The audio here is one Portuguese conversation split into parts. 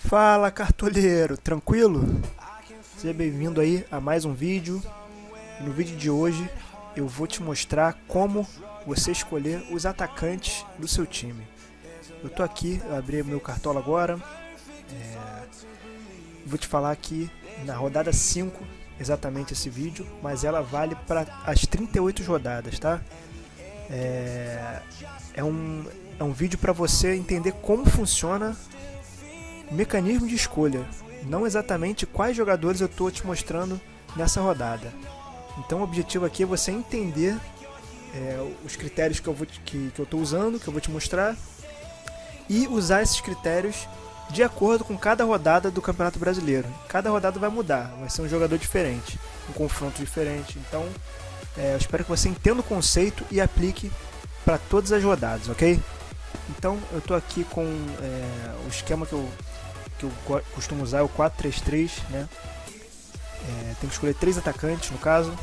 Fala, cartoleiro, tranquilo? Seja bem-vindo aí a mais um vídeo. No vídeo de hoje eu vou te mostrar como você escolher os atacantes do seu time. Eu tô aqui, eu abri meu cartola agora. Vou te falar aqui na rodada 5 exatamente esse vídeo, mas ela vale para as 38 rodadas, tá? É um vídeo para você entender como funciona o mecanismo de escolha, não exatamente quais jogadores eu estou te mostrando nessa rodada. Então o objetivo aqui é você entender os critérios que eu estou usando, que eu vou te mostrar, e usar esses critérios de acordo com cada rodada do Campeonato Brasileiro. Cada rodada vai mudar, vai ser um jogador diferente, um confronto diferente. Então eu espero que você entenda o conceito e aplique para todas as rodadas, ok? Então eu estou aqui com o esquema que eu costumo usar, é o 4-3-3, né? Tem que escolher 3 atacantes no caso,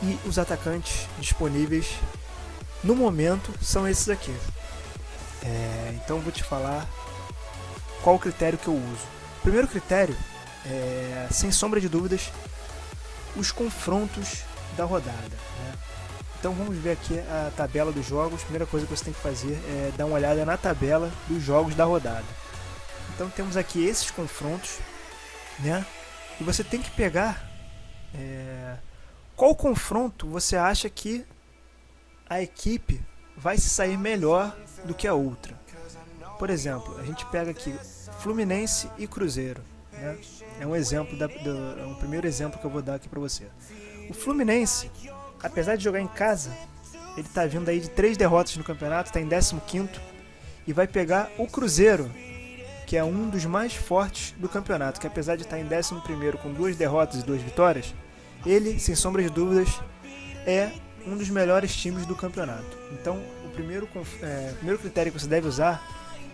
e os atacantes disponíveis no momento são esses aqui. Então eu vou te falar qual o critério que eu uso. O primeiro critério é, sem sombra de dúvidas, os confrontos da rodada, né? Então vamos ver aqui a tabela dos jogos. A primeira coisa que você tem que fazer é dar uma olhada na tabela dos jogos da rodada. Então temos aqui esses confrontos, né? E você tem que pegar qual confronto você acha que a equipe vai se sair melhor do que a outra. Por exemplo, a gente pega aqui Fluminense e Cruzeiro, né? É um exemplo, é um primeiro exemplo que eu vou dar aqui para você. O Fluminense, apesar de jogar em casa, ele está vindo aí de 3 derrotas no campeonato, está em 15º, e vai pegar o Cruzeiro, que é um dos mais fortes do campeonato, que apesar de estar em 11º com 2 derrotas e 2 vitórias, ele, sem sombra de dúvidas, é um dos melhores times do campeonato. Então, o primeiro critério que você deve usar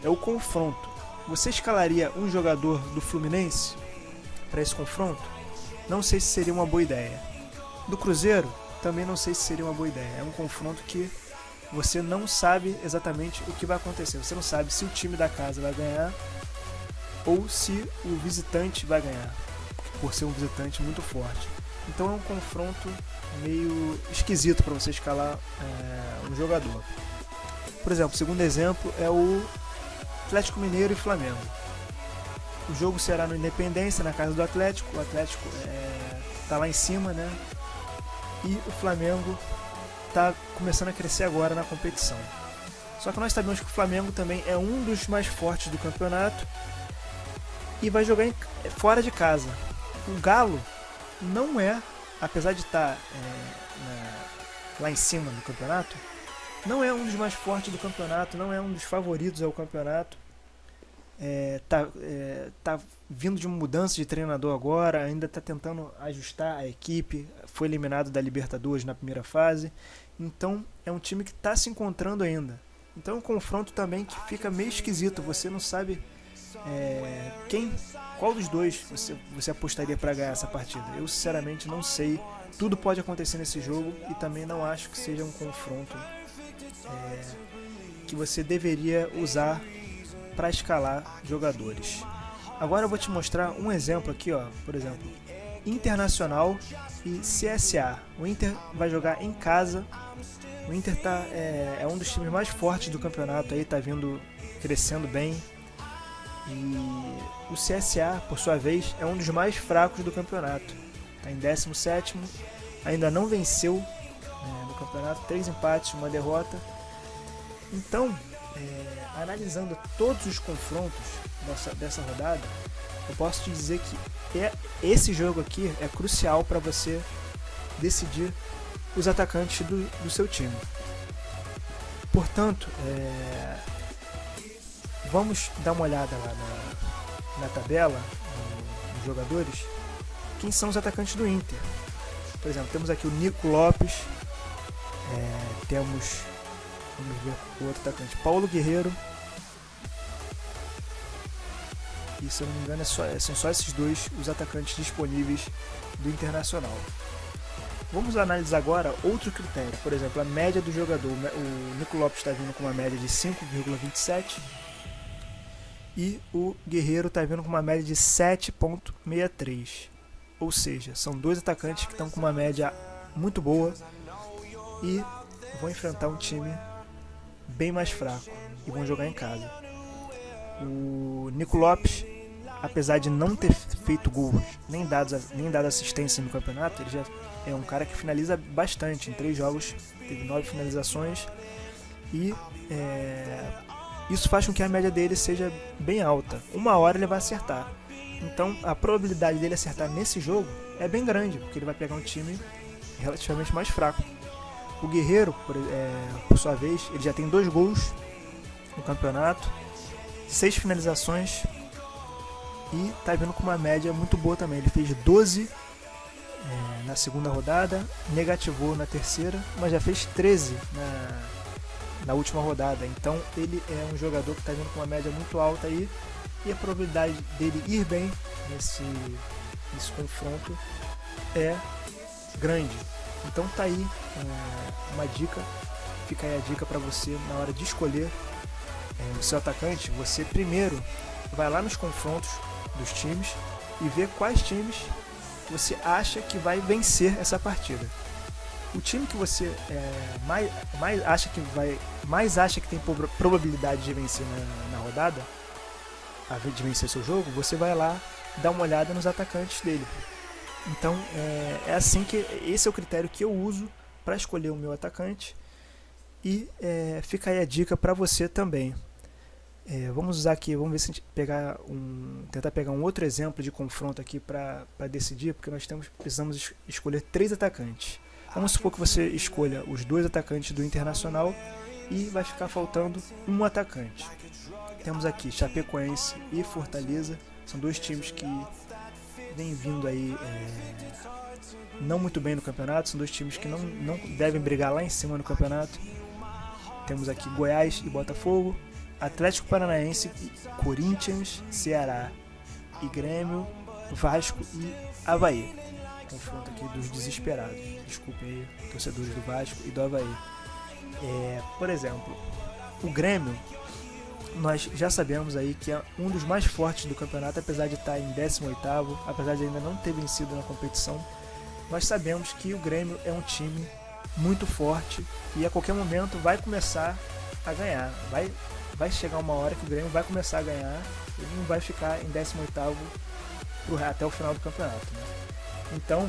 é o confronto. Você escalaria um jogador do Fluminense para esse confronto? Não sei se seria uma boa ideia. Do Cruzeiro, também não sei se seria uma boa ideia. É um confronto que você não sabe exatamente o que vai acontecer. Você não sabe se o time da casa vai ganhar ou se o visitante vai ganhar, por ser um visitante muito forte. Então é um confronto meio esquisito para você escalar um jogador. Por exemplo, o segundo exemplo é o Atlético Mineiro e Flamengo. O jogo será no Independência, na casa do Atlético. O Atlético está lá em cima, né? E o Flamengo está começando a crescer agora na competição. Só que nós sabemos que o Flamengo também é um dos mais fortes do campeonato e vai jogar fora de casa. O Galo não é, apesar de estar lá em cima do campeonato, não é um dos mais fortes do campeonato, não é um dos favoritos ao campeonato. Tá vindo de uma mudança de treinador agora, ainda está tentando ajustar a equipe, foi eliminado da Libertadores na primeira fase, então é um time que está se encontrando ainda. Então é um confronto também que fica meio esquisito, você não sabe qual dos dois você apostaria para ganhar essa partida. Eu sinceramente não sei, tudo pode acontecer nesse jogo e também não acho que seja um confronto que você deveria usar para escalar jogadores. Agora eu vou te mostrar um exemplo aqui, ó. Por exemplo, Internacional e CSA. O Inter vai jogar em casa. O Inter é um dos times mais fortes do campeonato, aí tá vindo crescendo bem. E o CSA, por sua vez, é um dos mais fracos do campeonato. Está em 17º, ainda não venceu no campeonato, 3 empates, 1 derrota. Então, analisando todos os confrontos dessa rodada, eu posso te dizer que esse jogo aqui é crucial para você decidir os atacantes do seu time. Portanto, vamos dar uma olhada lá na tabela, nos jogadores, quem são os atacantes do Inter. Por exemplo, temos aqui o Nico Lopes, temos, vamos ver o outro atacante, Paulo Guerreiro, e se eu não me engano são só esses dois os atacantes disponíveis do Internacional. Vamos analisar agora outro critério, por exemplo, a média do jogador. O Nico Lopes está vindo com uma média de 5,27 e o Guerreiro está vindo com uma média de 7.63. Ou seja, são dois atacantes que estão com uma média muito boa e vão enfrentar um time bem mais fraco e vão jogar em casa. O Nico Lopes, apesar de não ter feito gols nem dado assistência no campeonato, ele já é um cara que finaliza bastante. Em 3 jogos teve 9 finalizações e isso faz com que a média dele seja bem alta. Uma hora ele vai acertar. Então a probabilidade dele acertar nesse jogo é bem grande, porque ele vai pegar um time relativamente mais fraco. O Guerreiro, por sua vez, ele já tem 2 gols no campeonato, 6 finalizações e está vindo com uma média muito boa também. Ele fez 12 na segunda rodada, negativou na terceira, mas já fez 13 na última rodada. Então ele é um jogador que está vindo com uma média muito alta aí, e a probabilidade dele ir bem nesse confronto é grande. Então tá aí uma dica, fica aí a dica para você na hora de escolher o seu atacante. Você primeiro vai lá nos confrontos dos times e vê quais times você acha que vai vencer essa partida. O time que você mais acha que tem probabilidade de vencer na rodada, de vencer seu jogo, você vai lá dar uma olhada nos atacantes dele. Então é assim que esse é o critério que eu uso para escolher o meu atacante, e fica aí a dica para você também. Vamos usar aqui, vamos ver se a gente tentar pegar um outro exemplo de confronto aqui para decidir, porque nós precisamos escolher 3 atacantes. Vamos supor que você escolha os 2 atacantes do Internacional e vai ficar faltando um atacante. Temos aqui Chapecoense e Fortaleza, são 2 times que vêm vindo aí não muito bem no campeonato, são 2 times que não devem brigar lá em cima no campeonato. Temos aqui Goiás e Botafogo, Atlético Paranaense, Corinthians, Ceará e Grêmio, Vasco e Avaí. Confronto aqui dos desesperados. Desculpem aí, torcedores do Vasco e do Avaí. Por exemplo, o Grêmio, nós já sabemos aí que é um dos mais fortes do campeonato, apesar de estar em 18º, apesar de ainda não ter vencido na competição. Nós sabemos que o Grêmio é um time muito forte e a qualquer momento vai começar a ganhar. Vai chegar uma hora que o Grêmio vai começar a ganhar, ele não vai ficar em 18º até o final do campeonato, né? Então,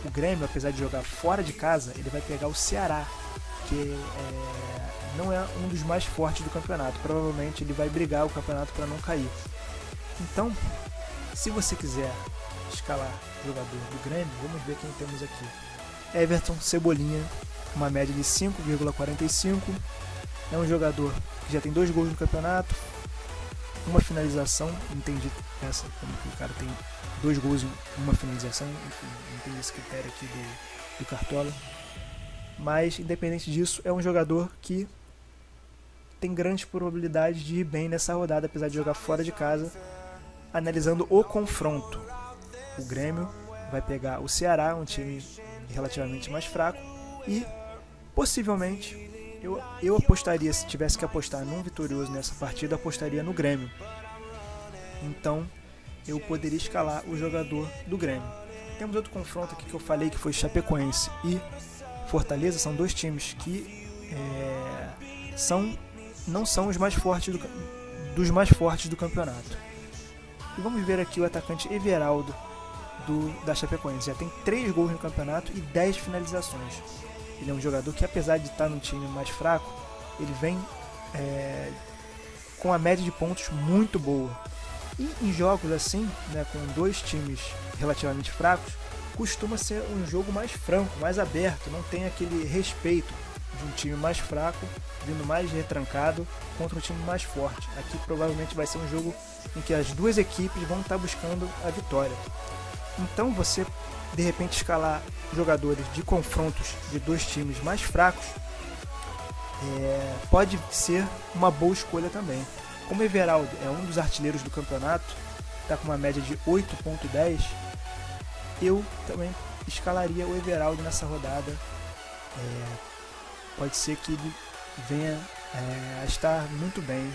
o Grêmio, apesar de jogar fora de casa, ele vai pegar o Ceará, que não é um dos mais fortes do campeonato. Provavelmente ele vai brigar o campeonato para não cair. Então, se você quiser escalar jogador do Grêmio, vamos ver quem temos aqui. Everton Cebolinha, uma média de 5,45. É um jogador que já tem 2 gols no campeonato, uma finalização. Entendi essa, como que o cara tem 2 gols e uma finalização. Enfim, não entendi esse critério aqui do Cartola. Mas, independente disso, é um jogador que tem grandes probabilidades de ir bem nessa rodada, apesar de jogar fora de casa. Analisando o confronto, o Grêmio vai pegar o Ceará, um time relativamente mais fraco, e possivelmente eu apostaria, se tivesse que apostar num vitorioso nessa partida, apostaria no Grêmio. Então eu poderia escalar o jogador do Grêmio. Temos outro confronto aqui que eu falei, que foi Chapecoense e Fortaleza. São 2 times que não são os mais fortes dos mais fortes do campeonato. E vamos ver aqui o atacante Everaldo da Chapecoense. Já tem 3 gols no campeonato e 10 finalizações. Ele é um jogador que, apesar de estar num time mais fraco, ele vem com a média de pontos muito boa. E em jogos assim, né, com 2 times relativamente fracos, costuma ser um jogo mais franco, mais aberto, não tem aquele respeito de um time mais fraco vindo mais retrancado contra um time mais forte. Aqui provavelmente vai ser um jogo em que as 2 equipes vão estar buscando a vitória. Então você, de repente, escalar jogadores de confrontos de 2 times mais fracos pode ser uma boa escolha também. Como Everaldo é um dos artilheiros do campeonato, está com uma média de 8.10, eu também escalaria o Everaldo nessa rodada. Pode ser que ele venha a estar muito bem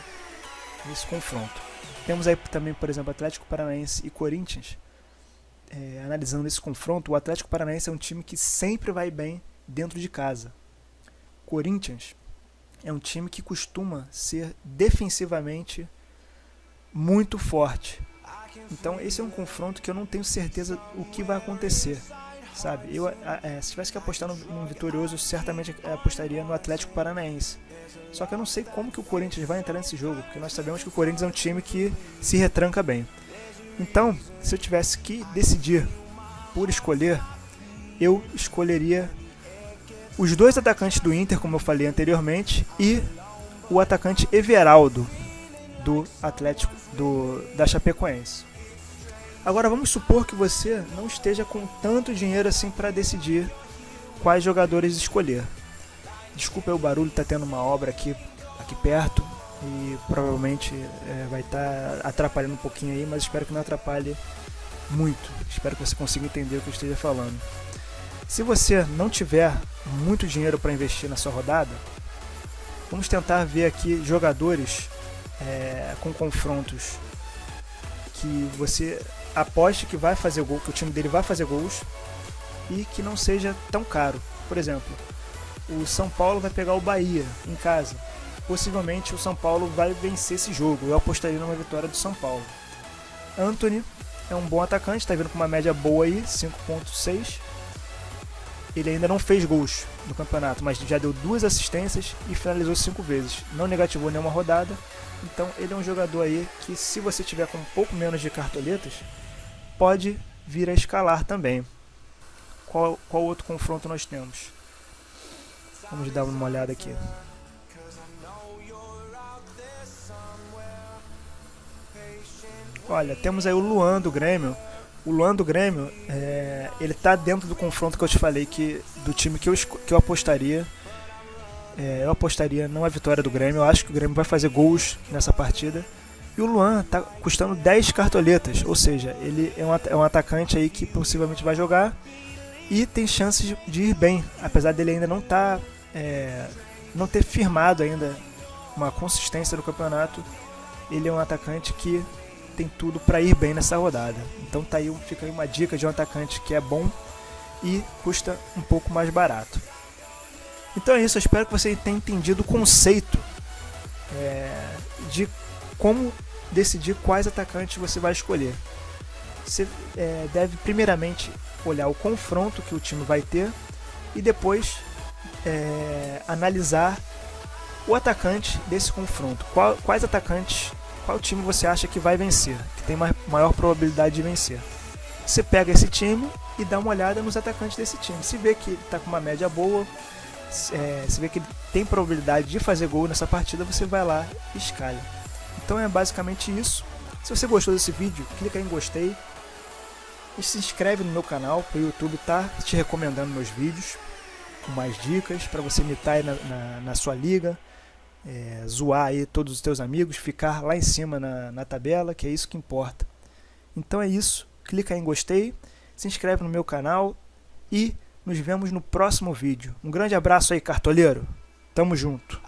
nesse confronto. Temos aí também, por exemplo, Atlético Paranaense e Corinthians. Analisando esse confronto, o Atlético Paranaense é um time que sempre vai bem dentro de casa. Corinthians é um time que costuma ser defensivamente muito forte. Então esse é um confronto que eu não tenho certeza o que vai acontecer, sabe? Se tivesse que apostar num vitorioso, eu certamente apostaria no Atlético Paranaense. Só que eu não sei como que o Corinthians vai entrar nesse jogo, porque nós sabemos que o Corinthians é um time que se retranca bem. Então, se eu tivesse que decidir por escolher, eu escolheria os dois atacantes do Inter, como eu falei anteriormente, e o atacante Everaldo do Atlético da Chapecoense. Agora vamos supor que você não esteja com tanto dinheiro assim para decidir quais jogadores escolher. Desculpa o barulho, está tendo uma obra aqui perto e provavelmente vai estar atrapalhando um pouquinho aí, mas espero que não atrapalhe muito. Espero que você consiga entender o que eu esteja falando. Se você não tiver muito dinheiro para investir na sua rodada, vamos tentar ver aqui jogadores com confrontos que você aposte que vai fazer gol, que o time dele vai fazer gols e que não seja tão caro. Por exemplo, o São Paulo vai pegar o Bahia em casa. Possivelmente o São Paulo vai vencer esse jogo. Eu apostaria numa vitória do São Paulo. Antony é um bom atacante, está vindo com uma média boa aí, 5.6. Ele ainda não fez gols no campeonato, mas já deu 2 assistências e finalizou 5 vezes. Não negativou nenhuma rodada. Então ele é um jogador aí que, se você tiver com um pouco menos de cartoletas, pode vir a escalar também. Qual outro confronto nós temos? Vamos dar uma olhada aqui. Olha, temos aí o Luan do Grêmio. O Luan do Grêmio, ele está dentro do confronto que eu te falei, do time que eu apostaria. Eu apostaria não a vitória do Grêmio. Eu acho que o Grêmio vai fazer gols nessa partida. E o Luan está custando 10 cartoletas. Ou seja, ele é um atacante aí que possivelmente vai jogar e tem chances de ir bem. Apesar dele ainda não ter firmado ainda uma consistência no campeonato, ele é um atacante que tem tudo para ir bem nessa rodada. Então fica aí uma dica de um atacante que é bom e custa um pouco mais barato. Então é isso, eu espero que você tenha entendido o conceito de como decidir quais atacantes você vai escolher. Você deve primeiramente olhar o confronto que o time vai ter e depois analisar o atacante desse confronto. Qual time você acha que vai vencer, que tem maior probabilidade de vencer. Você pega esse time e dá uma olhada nos atacantes desse time. Se vê que ele está com uma média boa, se vê que ele tem probabilidade de fazer gol nessa partida, você vai lá e escalha. Então é basicamente isso. Se você gostou desse vídeo, clica em gostei e se inscreve no meu canal, para o YouTube tá te recomendando meus vídeos com mais dicas para você imitar aí na sua liga. Zoar aí todos os teus amigos, ficar lá em cima na tabela, que é isso que importa. Então é isso, clica em gostei, se inscreve no meu canal e nos vemos no próximo vídeo. Um grande abraço aí, cartoleiro, tamo junto.